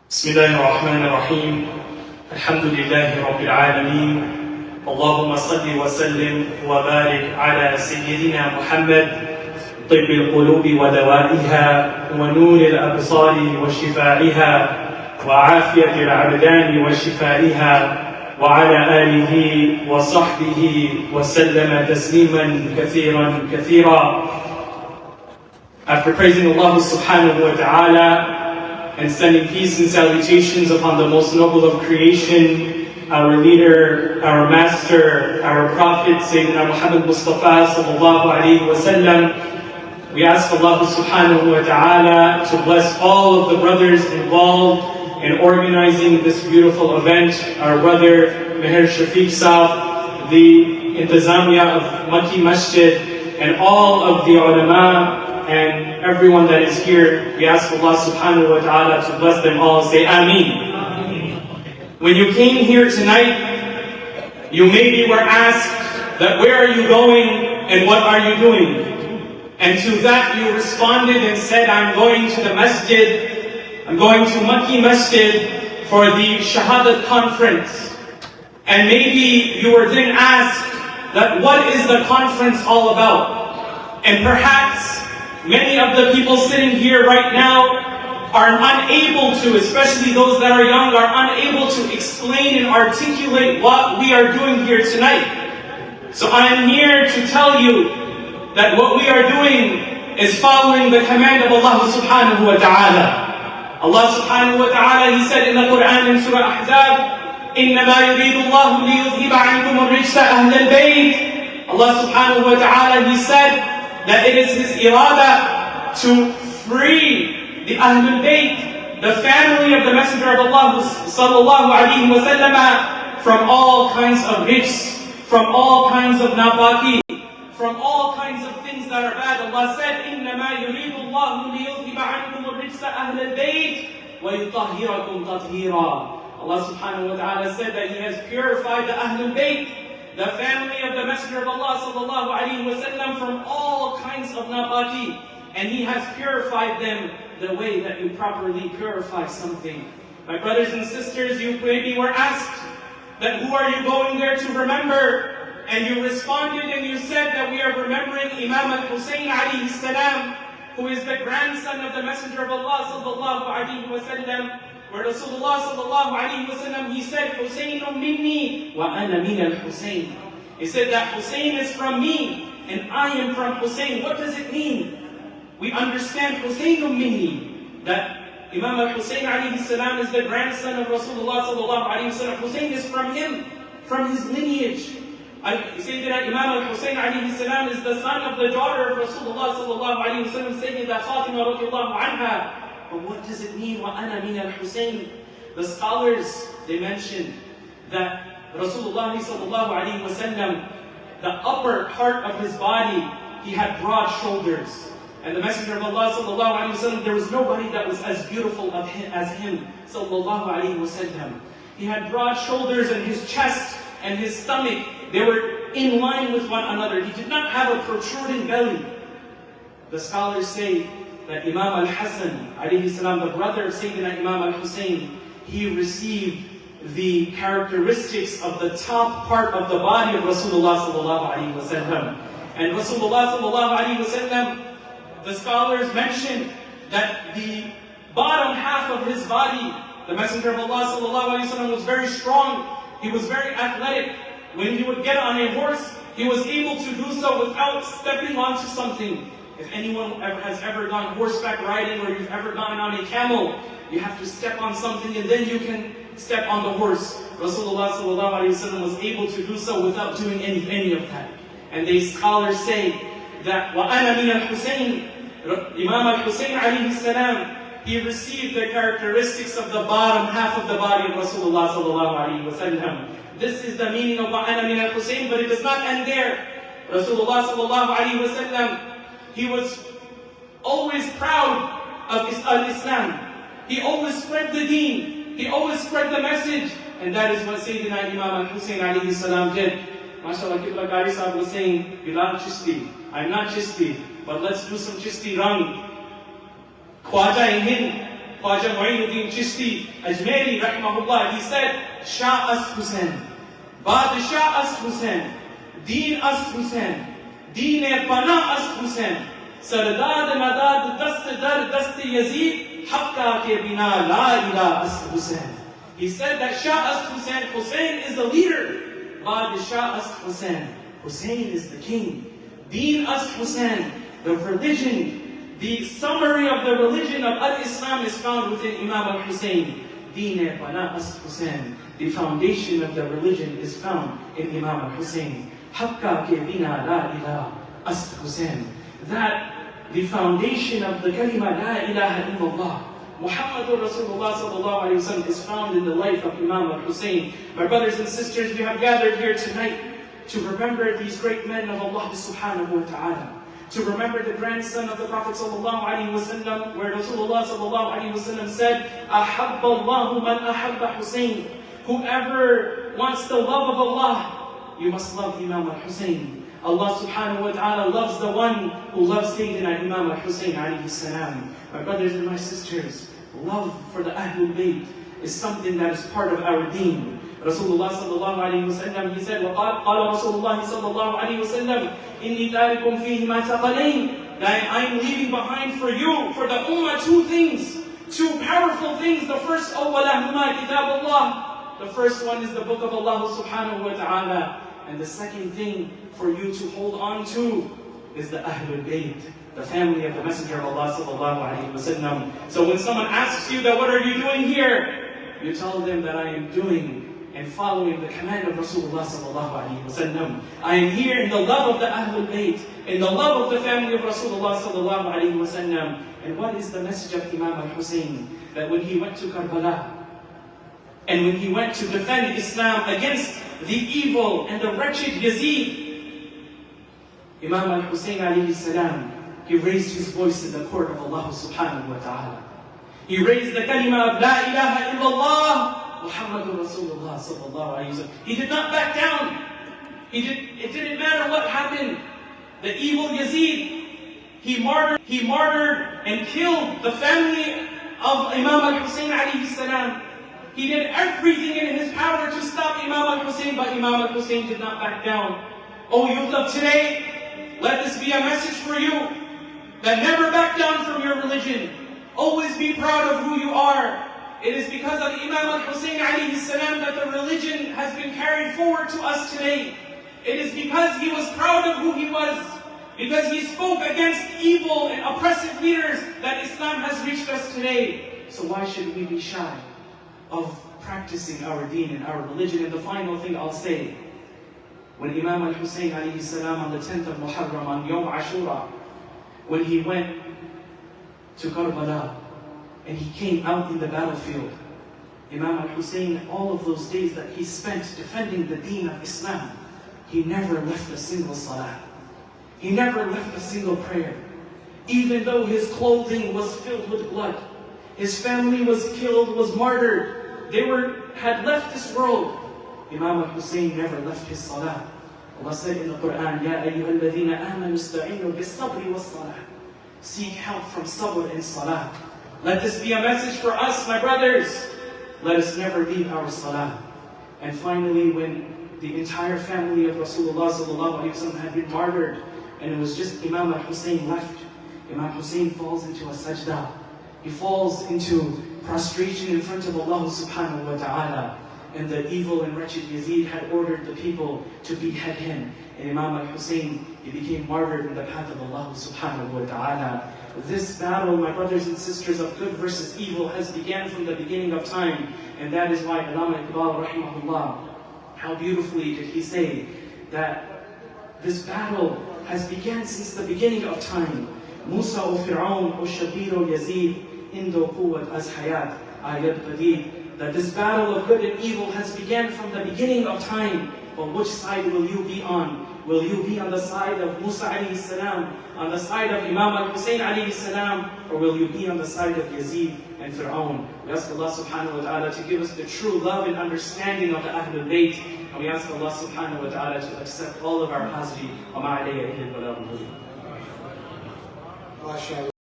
بسم الله الرحمن الرحيم الحمد لله رب العالمين اللهم صل وسلم وبارك على سيدنا محمد طب القلوب ودوائها ونور الأبصار وشفائها وعافية الأبدان وشفائها وعلى آله وصحبه وسلم تسليما كثيرا كثيرا. After praising Allah subhanahu wa ta'ala and sending peace and salutations upon the most noble of creation, our leader, our master, our prophet, Sayyidina Muhammad Mustafa sallallahu alayhi wa sallam, we ask Allah subhanahu wa ta'ala to bless all of the brothers involved in organizing this beautiful event. Our brother Meher Shafiq Saab, the Intizamiya of Makki Masjid, and all of the ulama and everyone that is here. We ask Allah subhanahu wa ta'ala to bless them all. Say Ameen. When you came here tonight, you maybe were asked that where are you going and what are you doing? And to that you responded and said, I'm going to the masjid, I'm going to Makki Masjid for the Shahadat conference. And maybe you were then asked that what is the conference all about? And perhaps many of the people sitting here right now are unable to, especially those that are young, are unable to explain and articulate what we are doing here tonight. So I am here to tell you that what we are doing is following the command of Allah subhanahu wa ta'ala. Allah subhanahu wa ta'ala, He said in the Quran in Surah Ahzab, إِنَّمَا يُرِيدُ اللَّهُ لِيُذْهِبَ عَنْكُمُ الرِّجْسَ أَهْلَ الْبَيْتِ. Allah subhanahu wa ta'ala, He said that it is His irada to free the Ahlul Bayt, the family of the Messenger of Allah sallallahu alayhi wa sallam, from all kinds of rijs, from all kinds of nabaki, from all kinds of things that are bad. Allah said, إِنَّمَا يُرِيدُ اللَّهُ لِيُذْهِبَ عَنْكُمُ الرِّجْسَ أَهْلَ الْبَيْتِ وَيُطَهِّرَكُمْ تَطْهِيرًا. Allah subhanahu wa ta'ala said that He has purified the Ahlul Bayt, the family of the Messenger of Allah sallallahu alayhi wa sallam, from all kinds of nabaki. And He has purified them the way that you properly purify something. My brothers and sisters, you maybe were asked that who are you going there to remember? And you responded and you said that we are remembering Imam al-Husayn alayhi salam, who is the grandson of the Messenger of Allah sallallahu alayhi wa sallam, where Rasulullah sallallahu alayhi wa sallam, he said, Husaynun minni wa ana min al-Husayn. He said that Husayn is from me and I am from Husayn. What does it mean? We understand Husaynun minni, that Imam al-Husayn alayhi salam is the grandson of Rasulullah sallallahu alayhi wa sallam. Husayn is from him, from his lineage. Sayyidina Imam al-Husayn alayhi salam is the son of the daughter of Rasulullah sallallahu alayhi wa sallam, Sayyida Fatima radiallahu anha. But what does it mean, وَأَنَا مِنَ الْحُسَيْنِ? The scholars, they mentioned that Rasulullah sallallahu alayhi wa sallam, the upper part of his body, he had broad shoulders. And the Messenger of Allah sallallahu alayhi wa sallam, there was nobody that was as beautiful as him sallallahu alayhi wa sallam. He had broad shoulders, and his chest and his stomach, they were in line with one another. He did not have a protruding belly. The scholars say that Imam al-Hasan alayhi salam, the brother of Sayyidina Imam al-Husayn, he received the characteristics of the top part of the body of Rasulullah sallallahu alayhi wa sallam. And Rasulullah sallallahu alayhi wa sallam, the scholars mentioned that the bottom half of his body, the Messenger of Allah sallallahu alayhi wa sallam, was very strong. He was very athletic. When he would get on a horse, he was able to do so without stepping onto something. If anyone has ever gone horseback riding, or you've ever gone on a camel, you have to step on something and then you can step on the horse. Rasulullah sallallahu alayhi wa sallam was able to do so without doing any of that. And the scholars say that وَأَنَا مِنَ الْحُسَيْنِ, Imam al-Husayn alayhi salam, he received the characteristics of the bottom half of the body of Rasulullah sallallahu alayhi wa sallam. This is the meaning of وَأَنَا مِنَ الْحُسَيْنِ, but it does not end there. Rasulullah sallallahu alayhi wa sallam, he was always proud of Islam. He always spread the deen. He always spread the message. And that is what Sayyidina Imam al-Husayn alayhi salam did. MashaAllah, Qibla Qari Sahib was saying, Bilal Chisti, I'm not Chisti, but let's do some Chisti rang. Khwaja in Hind, Khwaja Mu'inuddin Chishti Ajmeri rahimahullah, he said, Shah ast Hussain, Badshah ast Hussain, Deen ast Hussain, Deen Pana ast Hussain, Sardad Madad Dast Dar Dast Yazid, Haqqa ke bina la ilaha ast Hussain. He said that Shah ast Hussain, Hussain is the leader. Badshah ast Hussain, Hussain is the king. Deen ast Hussain, the religion, the summary of the religion of Al-Islam is found within Imam al-Hussain. Deen Bana ast Hussain, the foundation of the religion is found in Imam al-Hussain. Haqqa ke bina la ilaha ast Hussain. That the foundation of the kalima la ilaha illallah, Muhammadur Rasulullah sallallahu alayhi wa sallam, is found in the life of Imam al-Hussain. My brothers and sisters, we have gathered here tonight to remember these great men of Allah subhanahu wa ta'ala. To remember the grandson of the Prophet sallallahu alayhi wa sallam, where Rasulullah sallallahu alayhi wa sallam said, Ahabba Allahu man ahabba Hussain. Whoever wants the love of Allah, you must love Imam al-Hussain. Allah subhanahu wa ta'ala loves the one who loves Sayyidina Imam al-Hussain alayhi salam. My brothers and my sisters, love for the Ahlul Bayt is something that is part of our deen. Rasulullah sallallahu alayhi wa sallam, he said, وَقَالَ Rasulullah sallallahu alayhi wa sallam, إِنِّي تَارِكُمْ فِيهِمَا ثَقَلَيْنِ, that I am leaving behind for you, for the ummah, two things, two powerful things. The first, أَوَّلَهُمَا كِتَابُ اللَّهِ, the first one is the book of Allah subhanahu wa ta'ala. And the second thing for you to hold on to is the Ahlul Bayt, the family of the Messenger of Allah sallallahu alayhi wa sallam. So when someone asks you that, what are you doing here? You tell them that I am doing and following the command of Rasulullah sallallahu alayhi wa sallam. I am here in the love of the Ahlul Bayt, in the love of the family of Rasulullah sallallahu alayhi wa sallam. And what is the message of Imam al-Hussain? That when he went to Karbala, and when he went to defend Islam against the evil and the wretched Yazid, Imam al-Hussain alayhi salam, he raised his voice in the court of Allah subhanahu wa ta'ala. He raised the kalima of La ilaha illallah, Muhammadur Rasulullah sallallahu alayhi wa sallam. He did not back down. It didn't matter what happened. The evil Yazid, he martyred and killed the family of Imam al-Hussain alayhi salam. He did everything in his power to stop Imam al-Hussain, but Imam al-Hussain did not back down. Oh, youth of today, let this be a message for you, that never back down from your religion. Always be proud of who you are. It is because of Imam al-Hussain alayhi salam that the religion has been carried forward to us today. It is because he was proud of who he was, because he spoke against evil and oppressive leaders, that Islam has reached us today. So why should we be shy of practicing our deen and our religion? And the final thing I'll say, when Imam al-Hussain alayhi salam on the 10th of Muharram, on Yom Ashura, when he went to Karbala and he came out in the battlefield, Imam al-Hussain, all of those days that he spent defending the deen of Islam, he never left a single salah. He never left a single prayer. Even though his clothing was filled with blood, his family was killed, was martyred, they had left this world, Imam al-Hussain never left his salah. Allah said in the Quran, Ya ayyuha alladhina amanu ista'inu bis-sabri was-salah. Seek help from sabr and salah. Let this be a message for us, my brothers. Let us never leave our salah. And finally, when the entire family of Rasulullah sallallahu alayhi wa sallam had been martyred, and it was just Imam al-Hussain left, Imam Hussain falls into a sajda. He falls into prostration in front of Allah subhanahu wa ta'ala. And the evil and wretched Yazid had ordered the people to behead him. And Imam al-Hussain, he became martyred in the path of Allah subhanahu wa ta'ala. This battle, my brothers and sisters, of good versus evil has began from the beginning of time. And that is why Imam Iqbal rahimahullah, how beautifully did he say that this battle has began since the beginning of time. Musa o Fir'aun o Shabir o Yazid, Indo Quwwat as Hayat, Ayat Qadid. That this battle of good and evil has began from the beginning of time. But which side will you be on? Will you be on the side of Musa alayhi salam, on the side of Imam al-Hussain alayhi salam, or will you be on the side of Yazid and Fir'aun? We ask Allah subhanahu wa ta'ala to give us the true love and understanding of the Ahlul Bayt. And we ask Allah subhanahu wa ta'ala to accept all of our hazri. Wa ma alayya illa al-balagh.